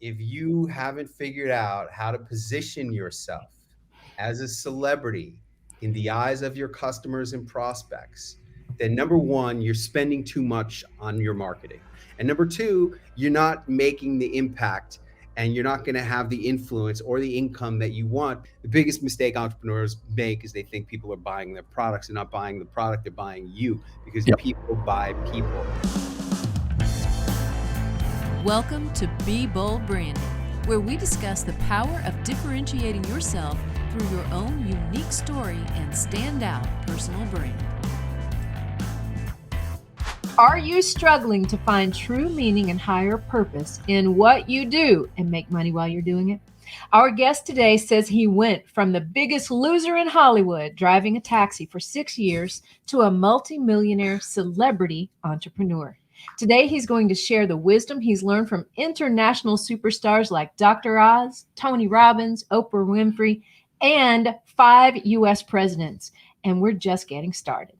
if you haven't figured out how to position yourself as a celebrity in the eyes of your customers and prospects, then number one, you're spending too much on your marketing. And number two, you're not making the impact and you're not going to have the influence or the income that you want. The biggest mistake entrepreneurs make is they think people are buying their products. They're not buying the product, they're buying you, because people buy people. Welcome to Be Bold Branding, where we discuss the power of differentiating yourself through your own unique story and standout personal brand. Are you struggling to find true meaning and higher purpose in what you do and make money while you're doing it? Our guest today says he went from the biggest loser in Hollywood, driving a taxi for 6 years, to a multimillionaire celebrity entrepreneur. Today, he's going to share the wisdom he's learned from international superstars like Dr. Oz, Tony Robbins, Oprah Winfrey, and 5 U.S. presidents. And we're just getting started.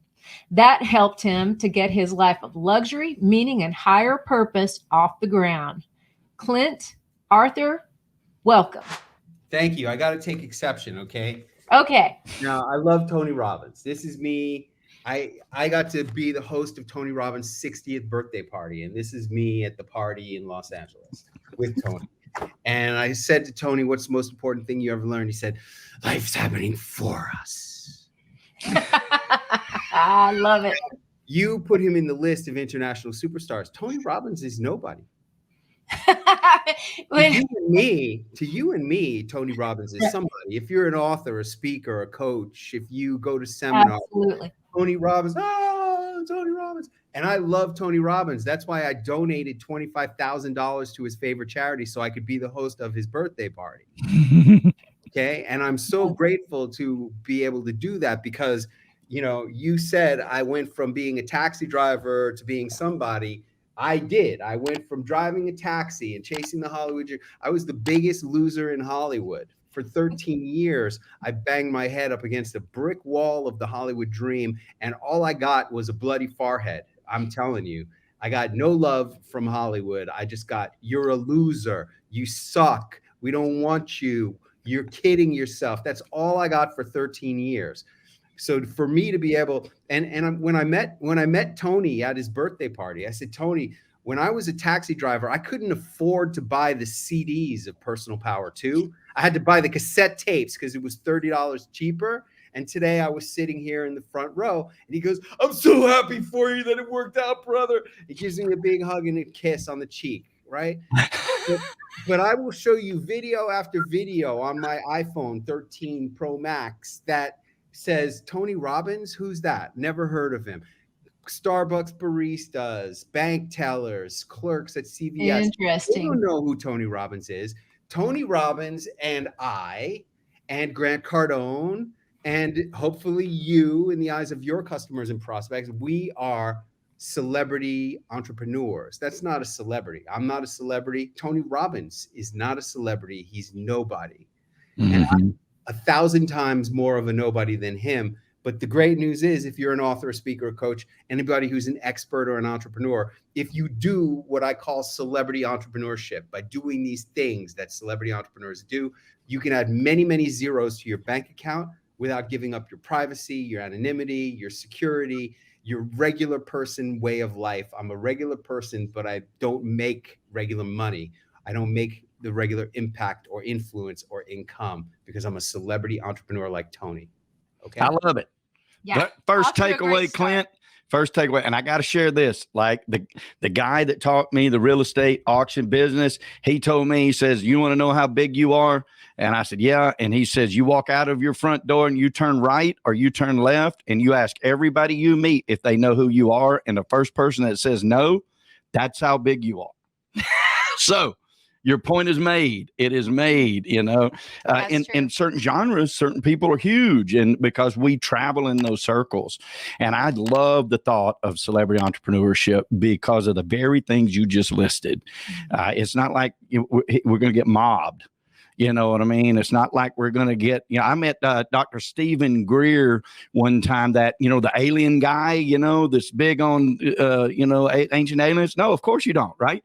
That helped him to get his life of luxury, meaning, and higher purpose off the ground. Clint Arthur, welcome. Thank you. I got to take exception, okay? Okay. Now, I love Tony Robbins. This is me. I got to be the host of Tony Robbins' 60th birthday party, and this is me at the party in Los Angeles with Tony. And I said to Tony, what's the most important thing you ever learned? He said, life's happening for us. I love it. You put him in the list of international superstars. Tony Robbins is nobody. To you and me, Tony Robbins is somebody. If you're an author, a speaker, a coach, if you go to seminars, absolutely. Tony Robbins, Tony Robbins. And I love Tony Robbins. That's why I donated $25,000 to his favorite charity so I could be the host of his birthday party. Okay. And I'm so grateful to be able to do that because, you know, you said I went from being a taxi driver to being somebody. I did. I went from driving a taxi and chasing the Hollywood dream. I was the biggest loser in Hollywood. For 13 years, I banged my head up against a brick wall of the Hollywood dream, and all I got was a bloody forehead. I'm telling you, I got no love from Hollywood. I just got, you're a loser. You suck. We don't want you. You're kidding yourself. That's all I got for 13 years. So for me to be able, and when I met Tony at his birthday party, I said, Tony, when I was a taxi driver, I couldn't afford to buy the CDs of Personal Power 2. I had to buy the cassette tapes because it was $30 cheaper. And today I was sitting here in the front row and he goes, I'm so happy for you that it worked out, brother. He gives me a big hug and a kiss on the cheek, right? But I will show you video after video on my iPhone 13 Pro Max that says, Tony Robbins, who's that? Never heard of him. Starbucks baristas, bank tellers, clerks at CVS. Interesting. They don't know who Tony Robbins is. Tony Robbins and I and Grant Cardone and hopefully you, in the eyes of your customers and prospects, we are celebrity entrepreneurs. That's not a celebrity. I'm not a celebrity. Tony Robbins is not a celebrity. He's nobody. Mm-hmm. And I'm 1,000 times more of a nobody than him. But the great news is, if you're an author, a speaker, a coach, anybody who's an expert or an entrepreneur, if you do what I call celebrity entrepreneurship, by doing these things that celebrity entrepreneurs do, you can add many, many zeros to your bank account without giving up your privacy, your anonymity, your security, your regular person way of life. I'm a regular person, but I don't make regular money. I don't make the regular impact or influence or income because I'm a celebrity entrepreneur like Tony. Okay. I love it. Yeah. First takeaway, Clint. First takeaway, and I got to share this. Like the guy that taught me the real estate auction business, he told me, he says, you want to know how big you are? And I said, yeah. And he says, you walk out of your front door and you turn right or you turn left and you ask everybody you meet if they know who you are. And the first person that says no, that's how big you are. So your point is made. It is made, you know, in certain genres, certain people are huge, and because we travel in those circles. And I love the thought of celebrity entrepreneurship because of the very things you just listed. It's not like we're going to get mobbed. You know what I mean? It's not like we're going to get, I met Dr. Stephen Greer one time, that, the alien guy, that's big on, ancient aliens. No, of course you don't. Right.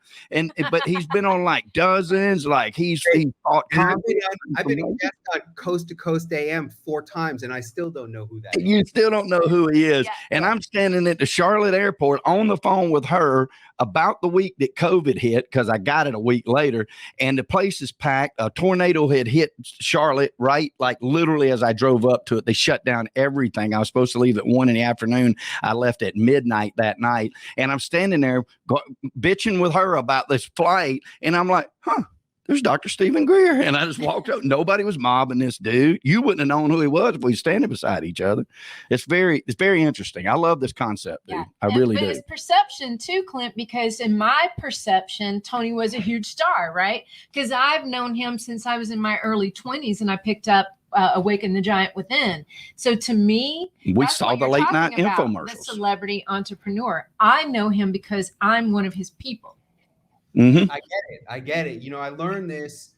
But he's been on like dozens, like he's taught. I've been a guest on Coast to Coast AM 4 times, and I still don't know who that is. You still don't know who he is. Yeah. And I'm standing at the Charlotte airport on the phone with her about the week that COVID hit, because I got it a week later, and the place is packed. A tornado had hit Charlotte, right? Like literally as I drove up to it, they shut down everything. I was supposed to leave at 1 PM. I left at midnight that night, and I'm standing there bitching with her about this flight. And I'm like, there's Dr. Stephen Greer. And I just walked up. Nobody was mobbing this dude. You wouldn't have known who he was if we were standing beside each other. It's very interesting. I love this concept, dude. I really do. It's perception too, Clint, because in my perception, Tony was a huge star, right? Because I've known him since I was in my early 20s, and I picked up Awaken the Giant Within. So to me, we saw the late night infomercials. The celebrity entrepreneur. I know him because I'm one of his people. Mm-hmm. I get it. I learned this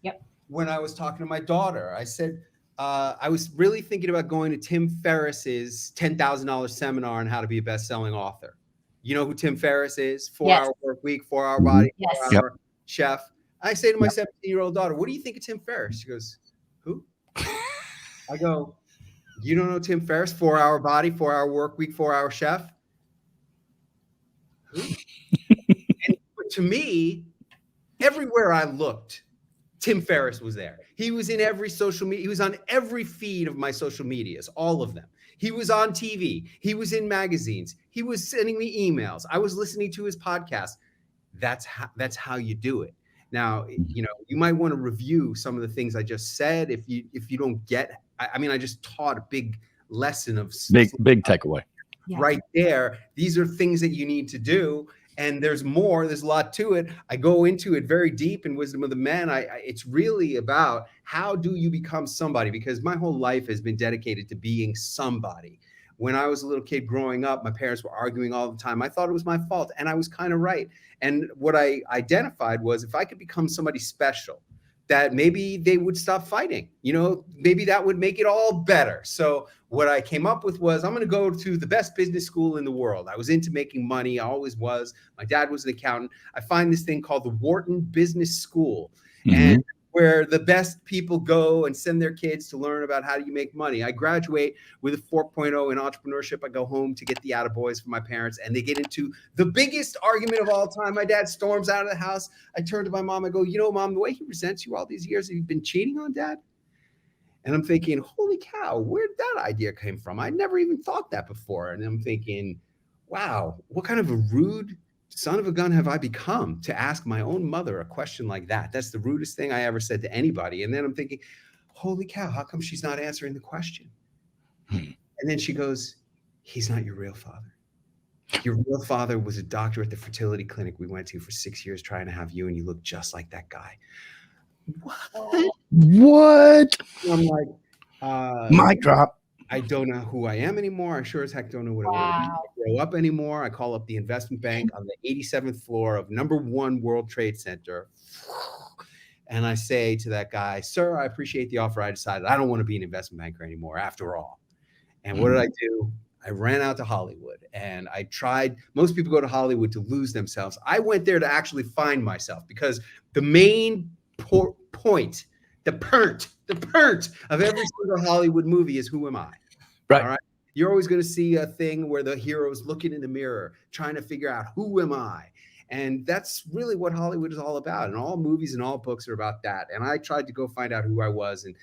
when I was talking to my daughter. I said, I was really thinking about going to Tim Ferriss's $10,000 seminar on how to be a best-selling author. You know who Tim Ferriss is? 4-hour work week, 4-hour body, 4-hour chef. I say to my 17-year-old daughter, what do you think of Tim Ferriss? She goes, who? I go, you don't know Tim Ferriss? 4-hour body, 4-hour work week, 4-hour chef? Who? To me, everywhere I looked, Tim Ferriss was there. He was in every social media. He was on every feed of my social medias, all of them. He was on TV. He was in magazines. He was sending me emails. I was listening to his podcast. That's how you do it. Now, you might want to review some of the things I just said. If you don't get, I just taught a big lesson of big takeaway right there. These are things that you need to do. And there's more, there's a lot to it. I go into it very deep in Wisdom of the Man. It's really about how do you become somebody? Because my whole life has been dedicated to being somebody. When I was a little kid growing up, my parents were arguing all the time. I thought it was my fault, and I was kind of right. And what I identified was if I could become somebody special, that maybe they would stop fighting. Maybe that would make it all better. So what I came up with was I'm going to go to the best business school in the world. I was into making money. I always was. My dad was an accountant. I find this thing called the Wharton Business School, and where the best people go and send their kids to learn about how do you make money. I graduate with a 4.0 in entrepreneurship. I go home to get the attaboys from my parents, and they get into the biggest argument of all time. My dad storms out of the house. I turn to my mom. I go, Mom, the way he resents you all these years, have you been cheating on Dad? And I'm thinking, holy cow, where did that idea came from? I never even thought that before. And I'm thinking, wow, what kind of a rude son of a gun have I become to ask my own mother a question like that? That's the rudest thing I ever said to anybody. And then I'm thinking, holy cow, how come she's not answering the question? And then she goes, he's not your real father. Your real father was a doctor at the fertility clinic we went to for 6 years trying to have you, and you look just like that guy. What? I'm like, mic drop. I don't know who I am anymore. I sure as heck don't know what I want to grow up anymore. I call up the investment bank on the 87th floor of #1 World Trade Center. And I say to that guy, sir, I appreciate the offer. I decided I don't want to be an investment banker anymore after all. And what did I do? I ran out to Hollywood, and I tried. Most people go to Hollywood to lose themselves. I went there to actually find myself, because the main point, the pernt of every single Hollywood movie is who am I? Right. All right. You're always going to see a thing where the hero's looking in the mirror, trying to figure out who am I? And that's really what Hollywood is all about. And all movies and all books are about that. And I tried to go find out who I was. And,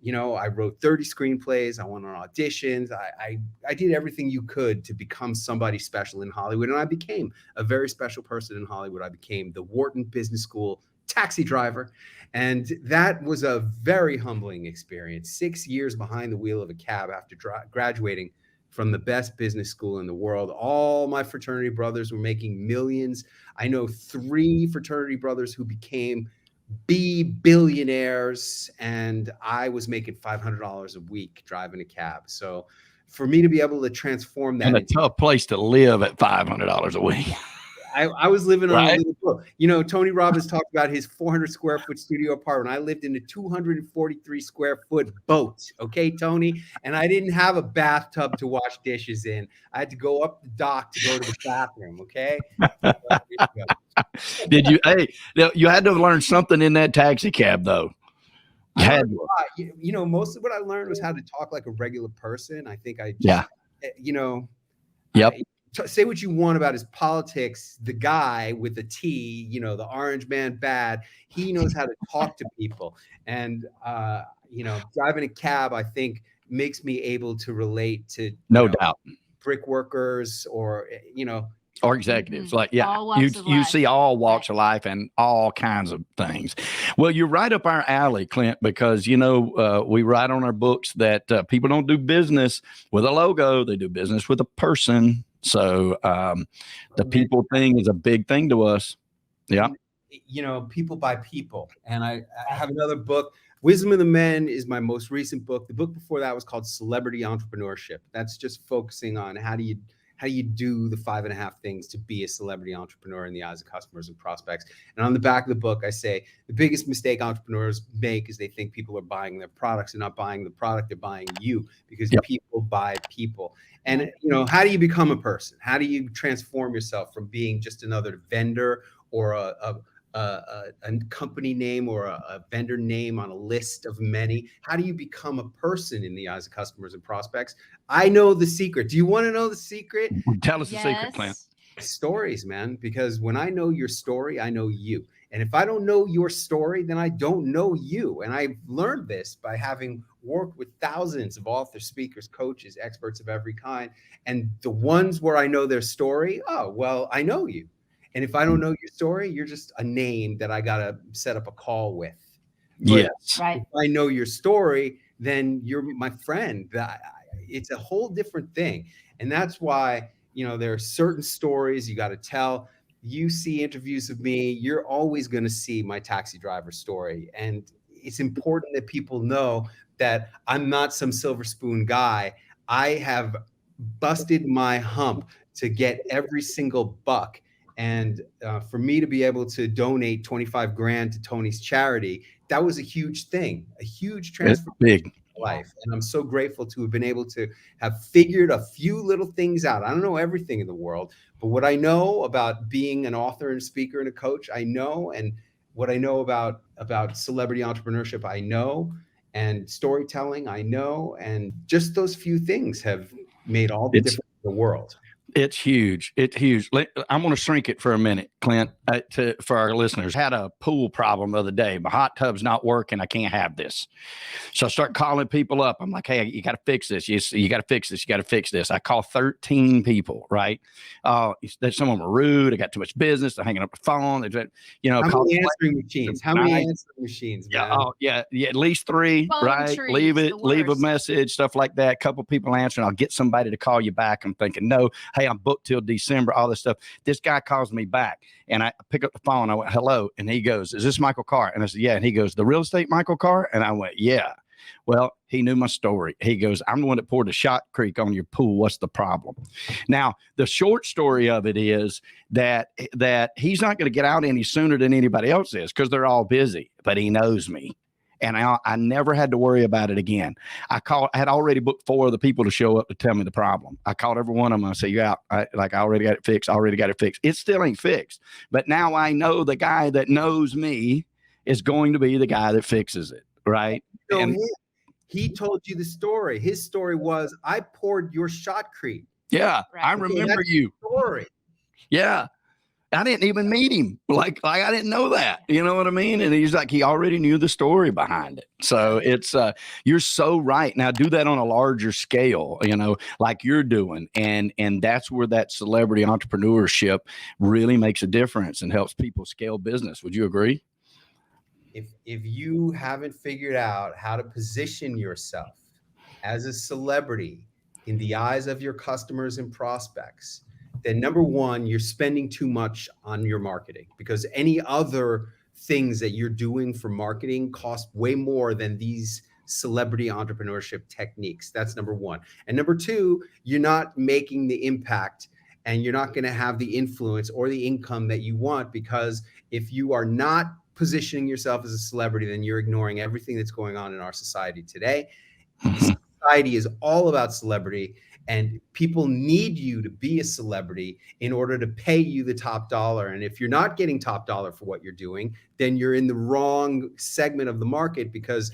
I wrote 30 screenplays. I went on auditions. I did everything you could to become somebody special in Hollywood. And I became a very special person in Hollywood. I became the Wharton Business School taxi driver. And that was a very humbling experience. 6 years behind the wheel of a cab after graduating from the best business school in the world. All my fraternity brothers were making millions. I know 3 fraternity brothers who became billionaires, and I was making $500 a week driving a cab. So for me to be able to transform that, and a tough place to live at $500 a week. I was living on a little Well, you know, Tony Robbins talked about his 400 square foot studio apartment. I lived in a 243 square foot boat. Okay, Tony. And I didn't have a bathtub to wash dishes in. I had to go up the dock to go to the bathroom. Okay. Did you? Hey, you had to have learned something in that taxi cab, though. You know, most of what I learned was how to talk like a regular person. I think I just, you know, yep. Say what you want about his politics. The guy with the T, you know, the orange man bad, he knows how to talk to people. And, you know, driving a cab, I think, makes me able to relate to no doubt brick workers or, you know, or executives. Like, you see all walks of life and all kinds of things. Well, you're right up our alley, Clint, because, you know, we write on our books that people don't do business with a logo. They do business with a person. So the people thing is a big thing to us. Yeah. You know, people by people. And I have another book. Wisdom of the Men is my most recent book. The book before that was called Celebrity Entrepreneurship. That's just focusing on how do you do the 5.5 things to be a celebrity entrepreneur in the eyes of customers and prospects. And on the back of the book, I say the biggest mistake entrepreneurs make is they think people are buying their products. They're not buying the product, they're buying you, because people buy people. And, you know, how do you become a person? How do you transform yourself from being just another vendor or a company name or a vendor name on a list of many? How do you become a person in the eyes of customers and prospects? I know the secret. Do you want to know the secret? Tell us the secret, Clint. Stories, man, because when I know your story, I know you. And if I don't know your story, then I don't know you. And I've learned this by having worked with thousands of authors, speakers, coaches, experts of every kind. And the ones where I know their story, oh, well, I know you. And if I don't know your story, you're just a name that I got to set up a call with. But yes. Right. If I know your story, then you're my friend. It's a whole different thing. And that's why, you know, there are certain stories you got to tell. You see interviews of me, you're always going to see my taxi driver story. And it's important that people know that I'm not some silver spoon guy. I have busted my hump to get every single buck. And for me to be able to donate 25 grand to Tony's charity, that was a huge thing, a huge transformation in my life. And I'm so grateful to have been able to have figured a few little things out. I don't know everything in the world, but what I know about being an author and speaker and a coach, I know. And what I know about celebrity entrepreneurship, I know. And storytelling, I know. And just those few things have made all the difference in the world. It's huge. It's huge. I'm going to shrink it for a minute, Clint, for our listeners. I had a pool problem the other day. My hot tub's not working. I can't have this. So I start calling people up. I'm like, hey, you got to fix this. You got to fix this. You got to fix this. I call 13 people, right? Some of them are rude. I got too much business. They're hanging up the phone. You know, how many answering machines? How many answering machines, man? Yeah, at least 3, phone right? trees, Leave a message, stuff like that. A couple people answering. I'll get somebody to call you back. I'm thinking, no, hey, I'm booked till December, all this stuff. This guy calls me back and I pick up the phone. I went, hello. And he goes, is this Michael Carr? And I said, yeah. And he goes, the real estate Michael Carr? And I went, yeah. Well, he knew my story. He goes, I'm the one that poured the shot creek on your pool. What's the problem? Now, the short story of it is that he's not going to get out any sooner than anybody else is because they're all busy, but he knows me. And I never had to worry about it again. I had already booked 4 other people to show up to tell me the problem. I called every one of them. I said, you're out. I already got it fixed. It still ain't fixed. But now I know the guy that knows me is going to be the guy that fixes it. Right. So he told you the story. His story was, I poured your shotcrete. Yeah. Right. I remember you. Story. Yeah. I didn't even meet him. Like I didn't know that, you know what I mean? And he's like, he already knew the story behind it. So it's, you're so right. Now do that on a larger scale, you know, like you're doing. And that's where that celebrity entrepreneurship really makes a difference and helps people scale business. Would you agree? If you haven't figured out how to position yourself as a celebrity in the eyes of your customers and prospects, then number one, you're spending too much on your marketing, because any other things that you're doing for marketing cost way more than these celebrity entrepreneurship techniques. That's number one. And number two, you're not making the impact and you're not going to have the influence or the income that you want, because if you are not positioning yourself as a celebrity, then you're ignoring everything that's going on in our society today. Society is all about celebrity, and people need you to be a celebrity in order to pay you the top dollar. And if you're not getting top dollar for what you're doing, then you're in the wrong segment of the market, because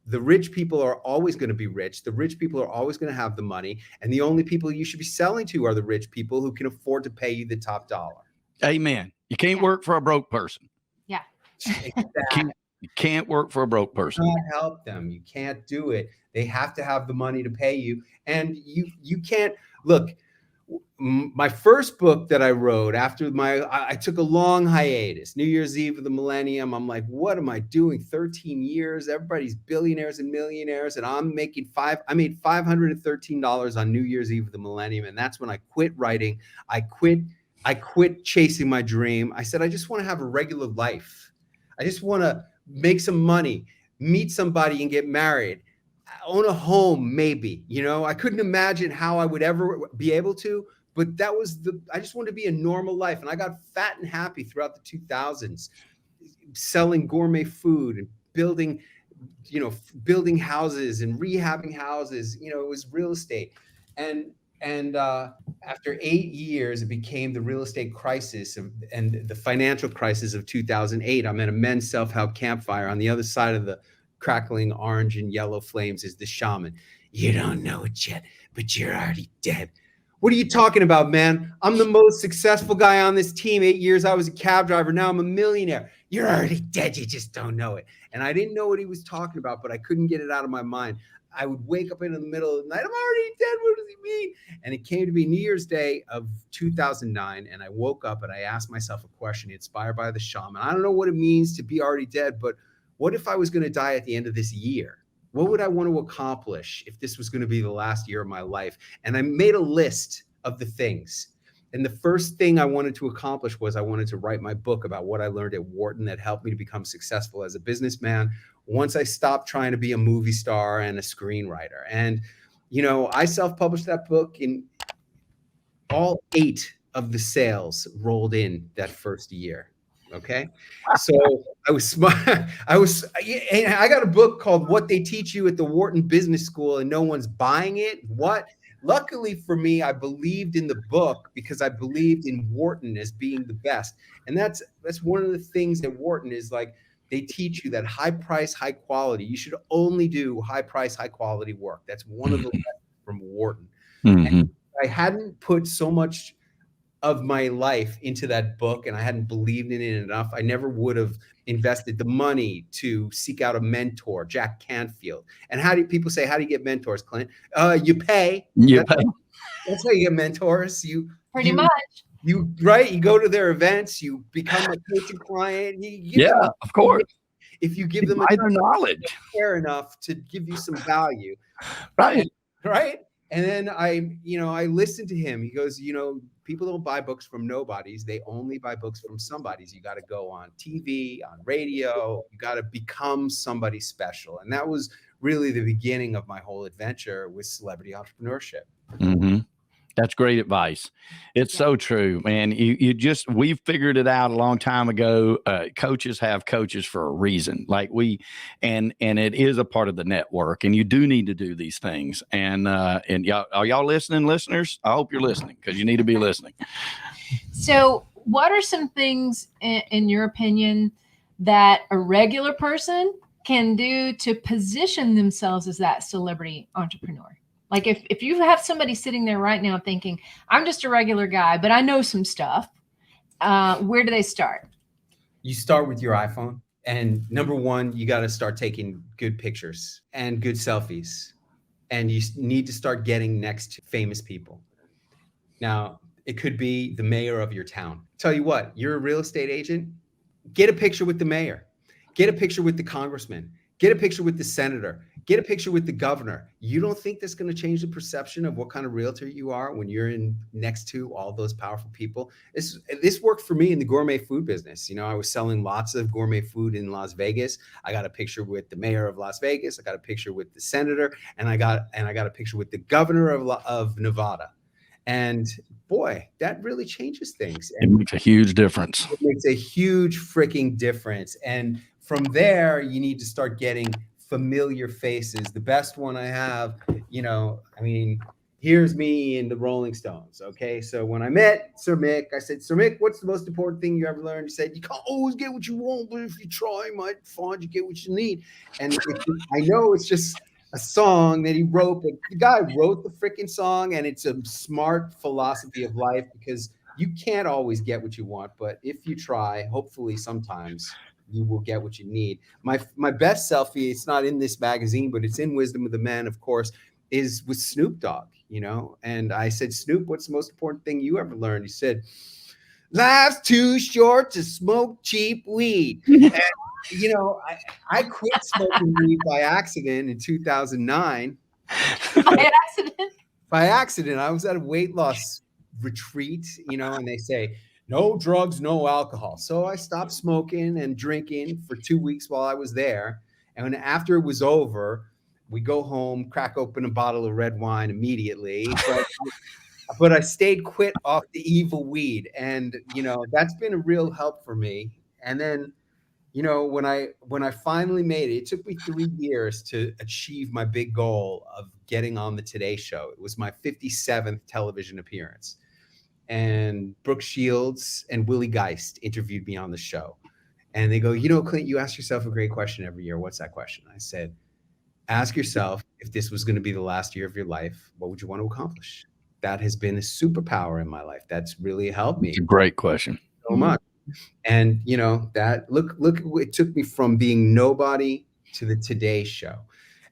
the rich people are always going to be rich. The rich people are always going to have the money. And the only people you should be selling to are the rich people who can afford to pay you the top dollar. Amen. You can't work for a broke person. Yeah. You can't work for a broke person. You can't help them. You can't do it. They have to have the money to pay you. And you can't look. My first book that I wrote after I took a long hiatus, New Year's Eve of the millennium. I'm like, what am I doing? 13 years. Everybody's billionaires and millionaires. And I made $513 on New Year's Eve of the millennium. And that's when I quit writing. I quit chasing my dream. I said, I just want to have a regular life. I just want to make some money, meet somebody and get married, own a home, maybe. I couldn't imagine how I would ever be able to, but I just wanted to be a normal life. And I got fat and happy throughout the 2000s, selling gourmet food and building houses and rehabbing houses. It was real estate. And after 8 years, it became the real estate crisis and the financial crisis of 2008. I'm at a men's self-help campfire. On the other side of the crackling orange and yellow flames is the shaman. You don't know it yet, but you're already dead. What are you talking about, man? I'm the most successful guy on this team. 8 years, I was a cab driver. Now I'm a millionaire. You're already dead. You just don't know it. And I didn't know what he was talking about, but I couldn't get it out of my mind. I would wake up in the middle of the night. I'm already dead. What does he mean? And it came to be New Year's Day of 2009. And I woke up and I asked myself a question inspired by the shaman. I don't know what it means to be already dead, but what if I was going to die at the end of this year? What would I want to accomplish if this was going to be the last year of my life? And I made a list of the things. And the first thing I wanted to accomplish was I wanted to write my book about what I learned at Wharton that helped me to become successful as a businessman once I stopped trying to be a movie star and a screenwriter. And, I self-published that book, and all 8 of the sales rolled in that first year. Okay. So I was smart. I got a book called What They Teach You at the Wharton Business School and No One's Buying It. What? Luckily for me, I believed in the book because I believed in Wharton as being the best. And that's one of the things at Wharton is like, they teach you that high price, high quality. You should only do high price, high quality work. That's one of the lessons from Wharton. And I hadn't put so much of my life into that book, and I hadn't believed in it enough. I never would have invested the money to seek out a mentor, Jack Canfield. And how do people say, how do you get mentors, Clint? You pay. That's how you get mentors. Pretty much. You go to their events, you become a coaching client. Of course. If you give them their knowledge, care enough to give you some value. Right. And then I listened to him. He goes, people don't buy books from nobodies. They only buy books from somebodies. You got to go on TV, on radio. You got to become somebody special. And that was really the beginning of my whole adventure with celebrity entrepreneurship. Mm-hmm. That's great advice. It's so true, man. We figured it out a long time ago. Coaches have coaches for a reason. And it is a part of the network, and you do need to do these things. And y'all, are y'all listening, listeners? I hope you're listening, because you need to be listening. So what are some things in your opinion that a regular person can do to position themselves as that celebrity entrepreneur? Like if you have somebody sitting there right now thinking, I'm just a regular guy, but I know some stuff, where do they start? You start with your iPhone. And number one, you got to start taking good pictures and good selfies. And you need to start getting next to famous people. Now, it could be the mayor of your town. Tell you what, you're a real estate agent, get a picture with the mayor, get a picture with the congressman, get a picture with the senator, get a picture with the governor. You don't think that's going to change the perception of what kind of realtor you are when you're next to all those powerful people? This worked for me in the gourmet food business. I was selling lots of gourmet food in Las Vegas. I got a picture with the mayor of Las Vegas. I got a picture with the senator, and I got a picture with the governor of Nevada. And boy, that really changes things. It makes a huge difference. It makes a huge freaking difference. And from there, you need to start getting familiar faces. The best one I have, here's me in the Rolling Stones. Okay. So when I met Sir Mick, I said, Sir Mick, what's the most important thing you ever learned? He said, you can't always get what you want, but if you try, you might find you get what you need. And I know it's just a song that he wrote, but the guy wrote the freaking song, and it's a smart philosophy of life, because you can't always get what you want, but if you try, hopefully sometimes you will get what you need. My best selfie, it's not in this magazine, but it's in Wisdom of the Man, of course, is with Snoop Dogg, and I said, Snoop, what's the most important thing you ever learned? He said, life's too short to smoke cheap weed. And, I quit smoking weed by accident in 2009. By accident? By accident. I was at a weight loss retreat, and they say, no drugs, no alcohol. So I stopped smoking and drinking for 2 weeks while I was there. And after it was over, we go home, crack open a bottle of red wine immediately. But I stayed quit off the evil weed. And, that's been a real help for me. And then, when I finally made it, it took me 3 years to achieve my big goal of getting on the Today Show. It was my 57th television appearance. And Brooke Shields and Willie Geist interviewed me on the show. And they go, Clint, you ask yourself a great question every year. What's that question? I said, ask yourself, if this was going to be the last year of your life, what would you want to accomplish? That has been a superpower in my life. That's really helped me. It's a great question. So much. And that look, it took me from being nobody to the Today Show.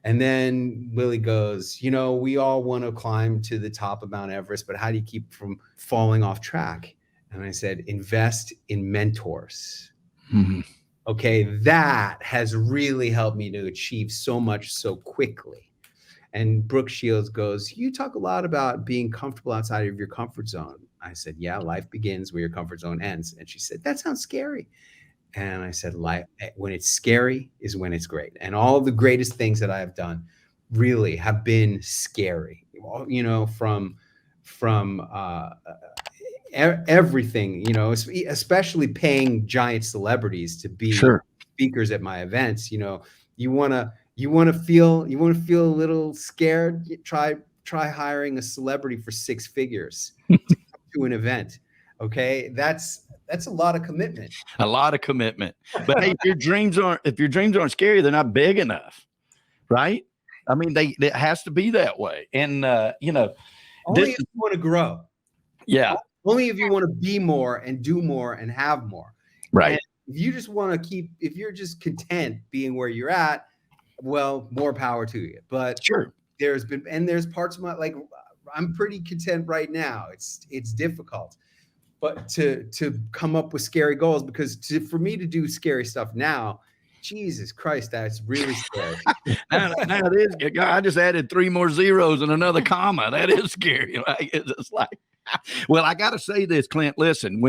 And then Willie goes, we all want to climb to the top of Mount Everest, but how do you keep from falling off track? And I said, invest in mentors. Mm-hmm. Okay, that has really helped me to achieve so much so quickly. And Brooke Shields goes, you talk a lot about being comfortable outside of your comfort zone. I said, yeah, life begins where your comfort zone ends. And she said, that sounds scary. And I said, life, when it's scary is when it's great. And all the greatest things that I have done really have been scary, from everything, especially paying giant celebrities to be speakers at my events. You want to feel a little scared, try hiring a celebrity for 6 figures to an event. Okay. That's a lot of commitment. A lot of commitment. But hey, if your dreams aren't scary, they're not big enough. Right? I mean, it has to be that way. And only if you want to grow. Yeah. Only if you want to be more and do more and have more. Right. And if you just want to if you're just content being where you're at, well, more power to you. But sure, there's parts of my, I'm pretty content right now. It's difficult, but to come up with scary goals, because for me to do scary stuff now, Jesus Christ, that's really scary. now it is. I just added 3 more zeros and another comma. That is scary. Right? It's like, well, I got to say this, Clint. Listen,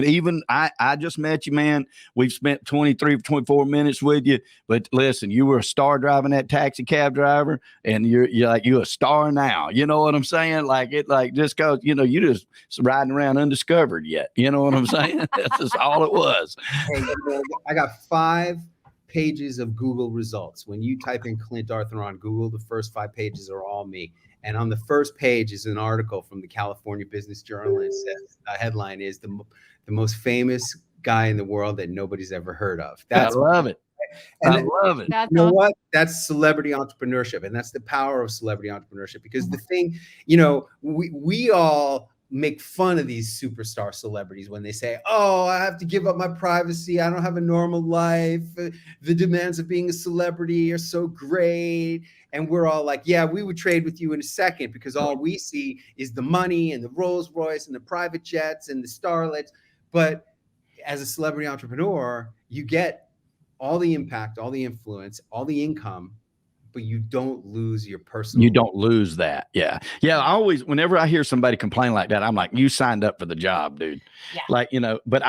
I just met you, man. We've spent 23, 24 minutes with you, but listen, you were a star driving that taxi cab driver, and you're a star now. You know what I'm saying? Just cause you just riding around undiscovered yet. You know what I'm saying? That's just all it was. Hey, I got 5 pages of Google results. When you type in Clint Arthur on Google, the first 5 pages are all me. And on the first page is an article from the California Business Journal. And it says, the headline is the most famous guy in the world that nobody's ever heard of. I love it. I love it. You know what? That's celebrity entrepreneurship. And that's the power of celebrity entrepreneurship. Because the thing, we all make fun of these superstar celebrities when they say, oh, I have to give up my privacy. I don't have a normal life. The demands of being a celebrity are so great. And we're all like, yeah, we would trade with you in a second, because all we see is the money and the Rolls Royce and the private jets and the starlets. But as a celebrity entrepreneur, you get all the impact, all the influence, all the income, but you don't lose your personal. You don't lose that. Yeah. Yeah. I always, whenever I hear somebody complain like that, I'm like, you signed up for the job, dude. Yeah. Like, you know, but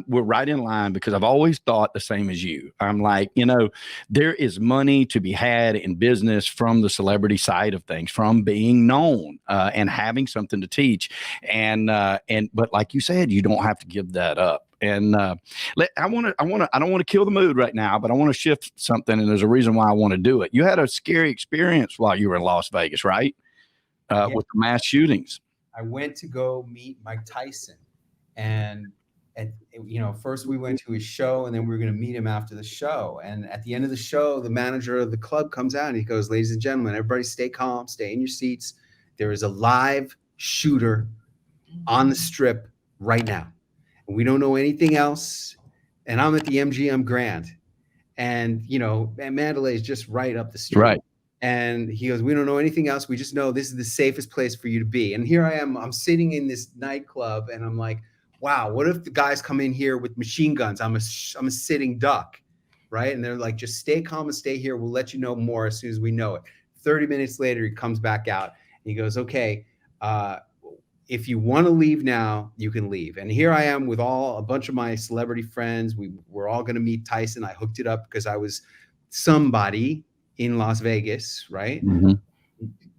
we're right in line because I've always thought the same as you. I'm like, you know, there is money to be had in business from the celebrity side of things, from being known and having something to teach. But like you said, you don't have to give that up. And I don't want to kill the mood right now, but I want to shift something. And there's a reason why I want to do it. You had a scary experience while you were in Las Vegas, right? With the mass shootings. I went to go meet Mike Tyson, and you know, first we went to his show, and then we were going to meet him after the show. And at the end of the show, the manager of the club comes out and he goes, "Ladies and gentlemen, everybody stay calm, stay in your seats. There is a live shooter on the strip right now. We don't know anything else. And I'm at the MGM Grand, and you know, and Mandalay is just right up the street." Right. And he goes, "We don't know anything else. We just know this is the safest place for you to be." And here I am, I'm sitting in this nightclub, and I'm like, wow, what if the guys come in here with machine guns? I'm a sitting duck, right? And they're like, "Just stay calm and stay here. We'll let you know more as soon as we know it." 30 minutes later, he comes back out and he goes, "Okay, if you want to leave now, you can leave." And here I am with a bunch of my celebrity friends. We were all going to meet Tyson. I hooked it up because I was somebody in Las Vegas, right? Mm-hmm.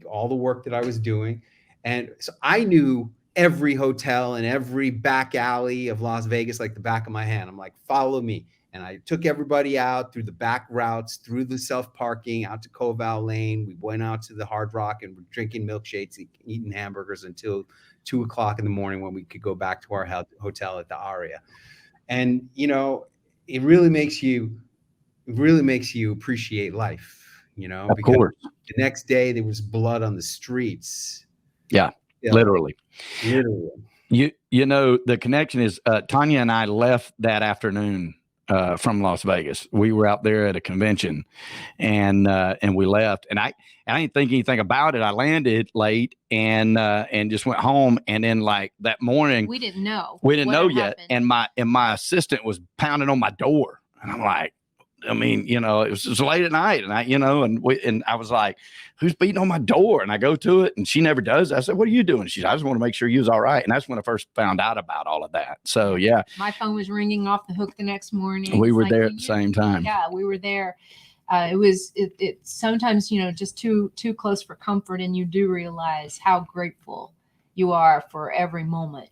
All the work that I was doing. And so I knew every hotel and every back alley of Las Vegas like the back of my hand. I'm like, "Follow me." And I took everybody out through the back routes, through the self-parking, out to Koval Lane. We went out to the Hard Rock and we're drinking milkshakes, eating hamburgers until 2 o'clock in the morning when we could go back to our hotel at the Aria. And, you know, it really makes you appreciate life, you know, of course. The next day there was blood on the streets. Yeah, literally. You know, the connection is Tanya and I left that afternoon from Las Vegas. We were out there at a convention, and we left. And I didn't think anything about it. I landed late and just went home. And then like that morning, we didn't know yet. And my assistant was pounding on my door, and I'm like, I mean, you know, it was late at night, and I was like, "Who's beating on my door?" And I go to it, and she never does. I said, "What are you doing?" She said, "I just want to make sure you was all right." And that's when I first found out about all of that. So yeah, my phone was ringing off the hook the next morning. We were there at the same time. Yeah, we were there. It sometimes, you know, just too close for comfort, and you do realize how grateful you are for every moment.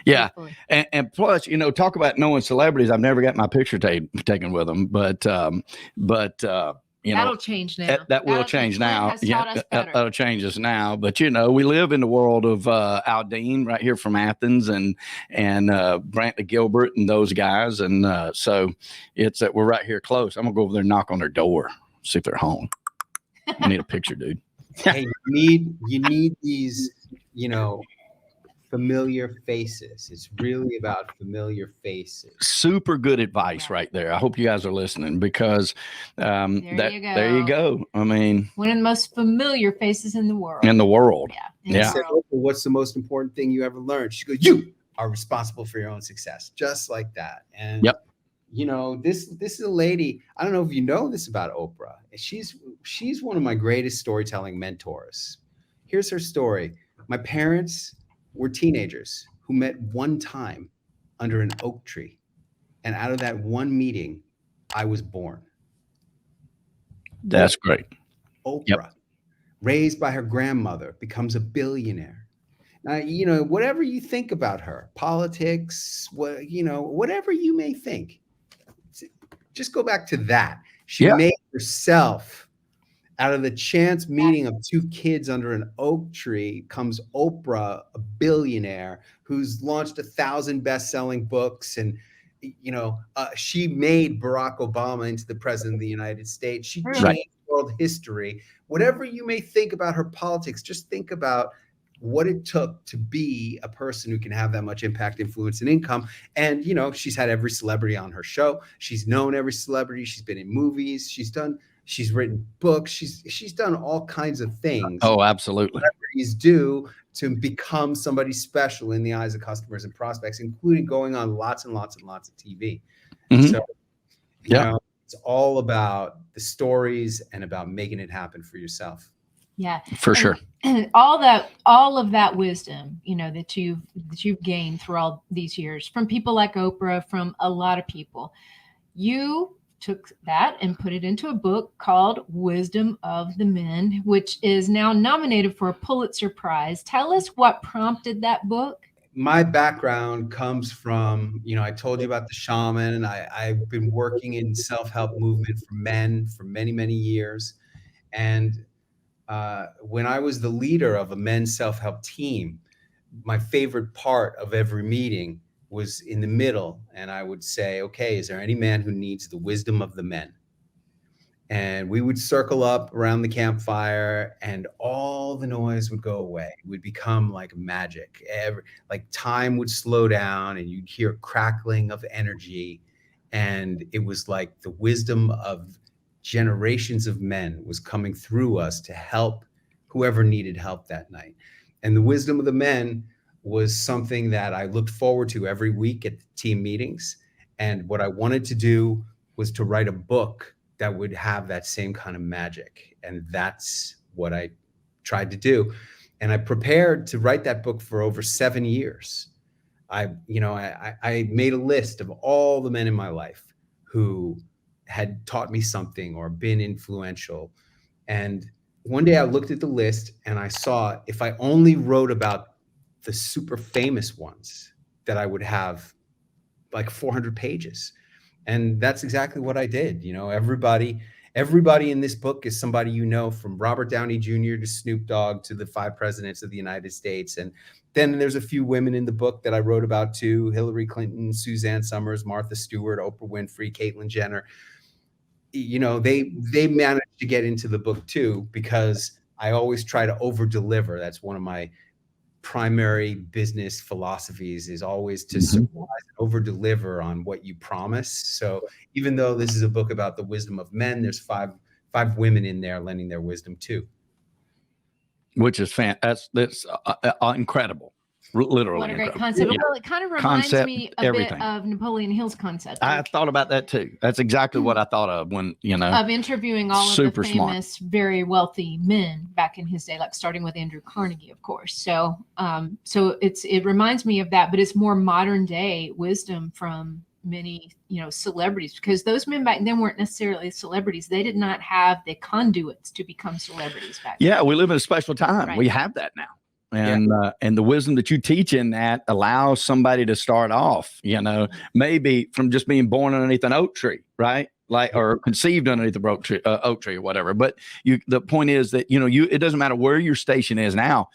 Yeah. And plus, you know, talk about knowing celebrities. I've never got my picture taken with them, but you know, that'll change now. That will change now. Yeah, that'll change us now. But you know, we live in the world of Aldine right here from Athens and Brantley Gilbert and those guys, and so it's that we're right here close. I'm gonna go over there and knock on their door, see if they're home. I need a picture, dude. Hey, you need these, you know, familiar faces. It's really about familiar faces. Super good advice right there. I hope you guys are listening because there you go. I mean, one of the most familiar faces in the world. Yeah. Said, "Okay, what's the most important thing you ever learned?" She goes, "You are responsible for your own success." Just like that. And you know, this is a lady. I don't know if you know this about Oprah. She's one of my greatest storytelling mentors. Here's her story. My parents were teenagers who met one time under an oak tree. And out of that one meeting, I was born. That's great. Oprah, raised by her grandmother, becomes a billionaire. Now, you know, whatever you think about her, politics, whatever you may think, just go back to that. She made herself. Out of the chance meeting of two kids under an oak tree comes Oprah, a billionaire who's launched 1,000 best-selling books. And, you know, she made Barack Obama into the president of the United States. She changed world history. Whatever you may think about her politics, just think about what it took to be a person who can have that much impact, influence, and income. And, you know, she's had every celebrity on her show. She's known every celebrity. She's been in movies. She's written books. She's done all kinds of things. Oh, absolutely. Celebrities do to become somebody special in the eyes of customers and prospects, including going on lots and lots and lots of TV. Mm-hmm. So, you know, It's all about the stories and about making it happen for yourself. Yeah, For sure. And all of that wisdom, that you've gained through all these years from people like Oprah, from a lot of people, you took that and put it into a book called Wisdom of the Men, which is now nominated for a Pulitzer Prize. Tell us what prompted that book. My background comes from, I told you about the shaman. I've been working in self-help movement for men for many, many years. And when I was the leader of a men's self-help team, my favorite part of every meeting was in the middle. And I would say, okay, is there any man who needs the wisdom of the men? And we would circle up around the campfire and all the noise would go away. It would become like magic. Like time would slow down and you'd hear crackling of energy. And it was like the wisdom of generations of men was coming through us to help whoever needed help that night. And the wisdom of the men was something that I looked forward to every week at the team meetings. And what I wanted to do was to write a book that would have that same kind of magic. And that's what I tried to do. And I prepared to write that book for over 7 years. I made a list of all the men in my life who had taught me something or been influential. And one day I looked at the list and I saw if I only wrote about the super famous ones, that I would have like 400 pages. And that's exactly what I did. Everybody in this book is somebody, from Robert Downey Jr. to Snoop Dogg to the 5 presidents of the United States. And then there's a few women in the book that I wrote about too: Hillary Clinton, Suzanne Summers, Martha Stewart, Oprah Winfrey, Caitlyn Jenner. They managed to get into the book too, because I always try to over deliver. That's one of my primary business philosophies, is always to surprise and over deliver on what you promise. So even though this is a book about the wisdom of men, there's five women in there lending their wisdom too, which is that's incredible. Literally what a great incredible. concept. Well, it kind of reminds me a bit of Napoleon Hill's concept. I thought about that too. That's exactly what I thought of when, of interviewing all of the famous, very wealthy men back in his day, like starting with Andrew Carnegie, of course. So, it reminds me of that, but it's more modern day wisdom from many, celebrities, because those men back then weren't necessarily celebrities. They did not have the conduits to become celebrities back then. Yeah, we live in a special time. Right. We have that now. And the wisdom that you teach in that allows somebody to start off, maybe from just being born underneath an oak tree, right? Or conceived underneath the oak tree or whatever. But the point is that, it doesn't matter where your station is now.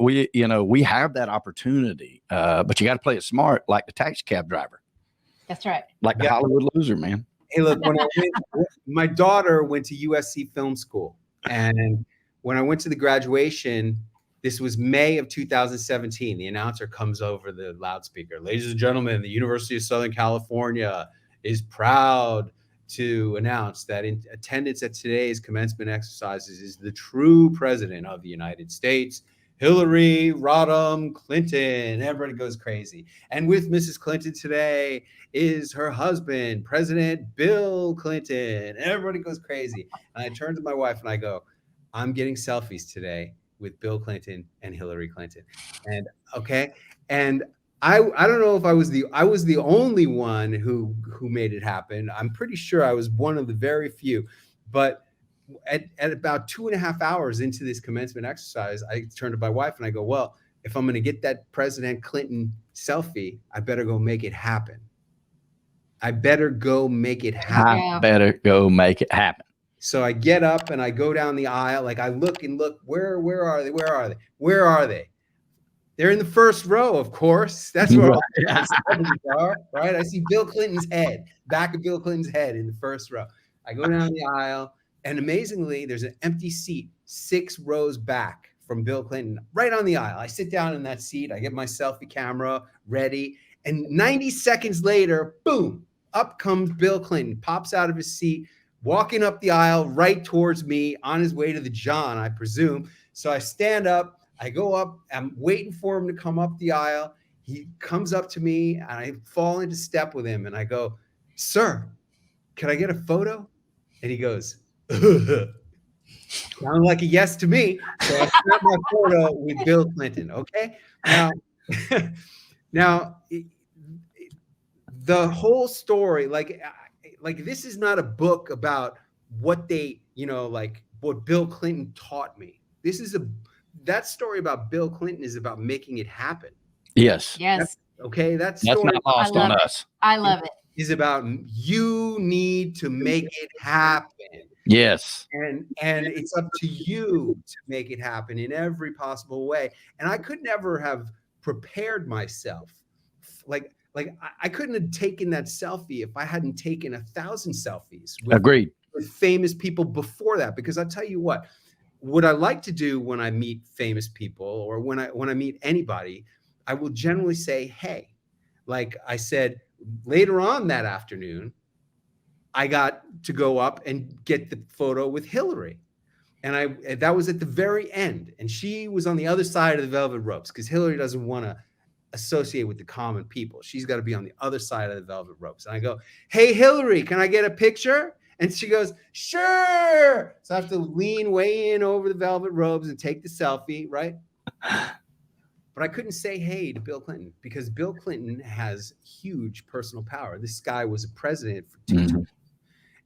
We have that opportunity, but you got to play it smart, like the taxi cab driver. That's right. Like the Hollywood loser, man. Hey, look, my daughter went to USC Film School. And when I went to the graduation, this was May of 2017. The announcer comes over the loudspeaker. Ladies and gentlemen, the University of Southern California is proud to announce that in attendance at today's commencement exercises is the true president of the United States, Hillary Rodham Clinton. Everybody goes crazy. And with Mrs. Clinton today is her husband, President Bill Clinton. Everybody goes crazy. And I turn to my wife and I go, I'm getting selfies today with Bill Clinton and Hillary Clinton. And I don't know if I was the only one who made it happen. I'm pretty sure I was one of the very few. But at about 2.5 hours into this commencement exercise, I turned to my wife and I go, well, if I'm going to get that President Clinton selfie, I better go make it happen. I better go make it happen. So I get up and I go down the aisle. Like I look, where are they? Where are they? They're in the first row, of course. That's where all the celebrities are, right? I see Bill Clinton's head, back of Bill Clinton's head in the first row. I go down the aisle, and amazingly, there's an empty seat 6 rows back from Bill Clinton, right on the aisle. I sit down in that seat. I get my selfie camera ready, and 90 seconds later, boom, up comes Bill Clinton, pops out of his seat, walking up the aisle right towards me, on his way to the John, I presume. So I stand up, I go up, I'm waiting for him to come up the aisle. He comes up to me and I fall into step with him and I go, sir, can I get a photo? And he goes, sounded like a yes to me. So I snapped my photo with Bill Clinton. Okay. Now, the whole story, like this is not a book about what they, like what Bill Clinton taught me. That story about Bill Clinton is about making it happen. Yes. Okay. That's not lost on us. I love it. Is about you need to make it happen. Yes. And it's up to you to make it happen in every possible way. And I could never have prepared myself. Like I couldn't have taken that selfie if I hadn't taken 1,000 selfies Agreed. with famous people before that. Because I'll tell you what I like to do when I meet famous people or when I meet anybody, I will generally say, hey, like I said, later on that afternoon, I got to go up and get the photo with Hillary. And that was at the very end. And she was on the other side of the velvet ropes because Hillary doesn't want to associate with the common people. She's got to be on the other side of the velvet ropes. And I go, hey, Hillary, can I get a picture? And she goes, sure. So I have to lean way in over the velvet ropes and take the selfie, right? But I couldn't say hey to Bill Clinton because Bill Clinton has huge personal power. This guy was a president for 2 terms.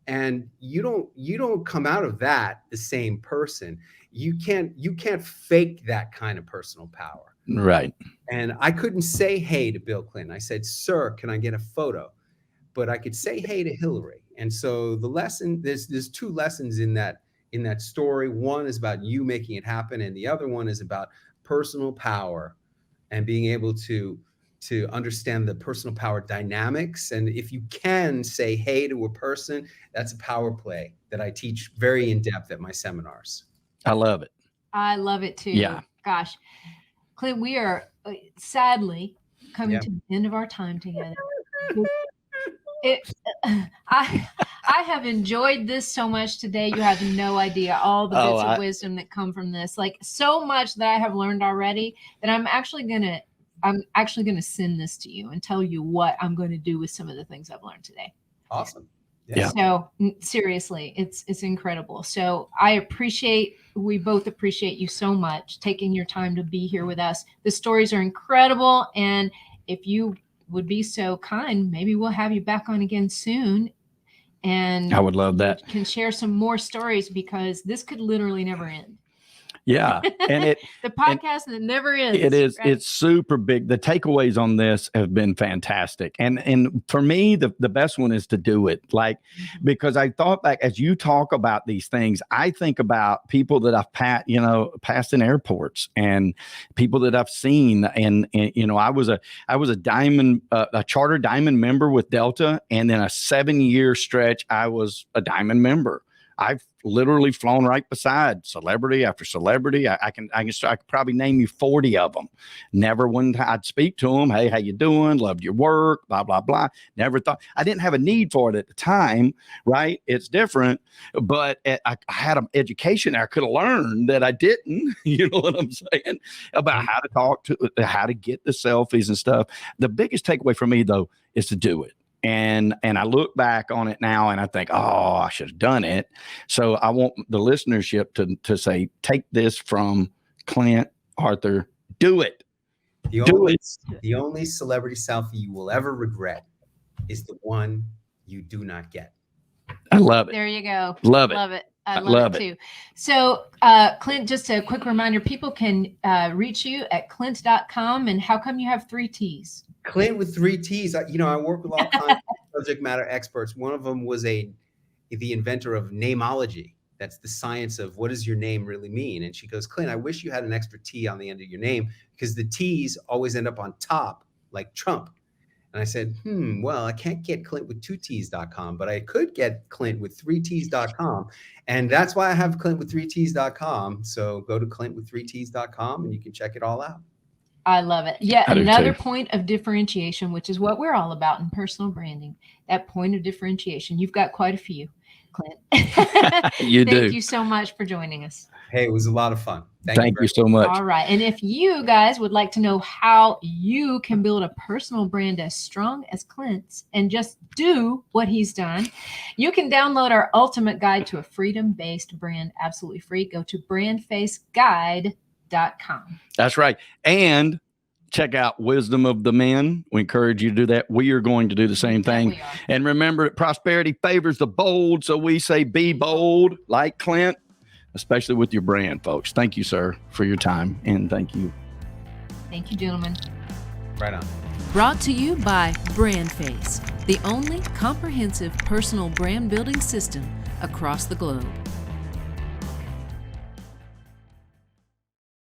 And you don't come out of that the same person. You can't fake that kind of personal power. Right. And I couldn't say hey to Bill Clinton. I said, sir, can I get a photo? But I could say hey to Hillary. And so the lesson, there's 2 lessons in that story. One is about you making it happen, and the other one is about personal power and being able to understand the personal power dynamics. And if you can say hey to a person, that's a power play that I teach very in depth at my seminars. I love it. I love it too. Yeah. Gosh, Clint, we are sadly coming to the end of our time together. I have enjoyed this so much today. You have no idea all the bits of wisdom that come from this. Like so much that I have learned already that I'm actually gonna send this to you and tell you what I'm going to do with some of the things I've learned today. Awesome. Yeah. So seriously, it's incredible. So we both appreciate you so much taking your time to be here with us. The stories are incredible. And if you would be so kind, maybe we'll have you back on again soon. And I would love that. Can share some more stories because this could literally never end. Yeah. And the podcast that never ends. It is. Right? It's super big. The takeaways on this have been fantastic. And for me, the best one is to do it. Like, because I thought back as you talk about these things, I think about people that I've passed in airports and people that I've seen. And I was a diamond, a charter diamond member with Delta. And then a 7-year stretch, I was a diamond member. I've literally flown right beside celebrity after celebrity. I could probably name you 40 of them. Never when I'd speak to them. Hey, how you doing? Loved your work, blah, blah, blah. Never thought I didn't have a need for it at the time. Right. It's different, but I had an education I could have learned that I didn't, you know what I'm saying, about how to talk to, how to get the selfies and stuff. The biggest takeaway for me though, is to do it. And I look back on it now and I think, oh, I should have done it. So I want the listenership to say, take this from Clint Arthur, do it. The only celebrity selfie you will ever regret is the one you do not get. I love it. There you go. Love it. Love it. I love it too. So, Clint, just a quick reminder, people can reach you at clint.com. And how come you have 3 T's? Clint with 3 T's. I work with all kinds of subject matter experts. One of them was the inventor of namology. That's the science of what does your name really mean? And she goes, Clint, I wish you had an extra T on the end of your name because the T's always end up on top like Trump. And I said, well, I can't get Clint with 2T's.com, but I could get Clint with 3T's.com. And that's why I have Clint with 3T's.com. So go to Clint with 3T's.com and you can check it all out. I love it. Yeah. Another point of differentiation, which is what we're all about in personal branding, that point of differentiation. You've got quite a few, Clint. You do. Thank you so much for joining us. Hey, it was a lot of fun. Thank you so much. All right. And if you guys would like to know how you can build a personal brand as strong as Clint's and just do what he's done, you can download our ultimate guide to a freedom-based brand absolutely free. Go to brandfaceguide.com. That's right. And check out Wisdom of the Men. We encourage you to do that. We are going to do the same thing. We are. And remember, prosperity favors the bold. So we say be bold like Clint, especially with your brand, folks. Thank you, sir, for your time. And thank you. Thank you, gentlemen. Right on. Brought to you by BrandFace, the only comprehensive personal brand building system across the globe.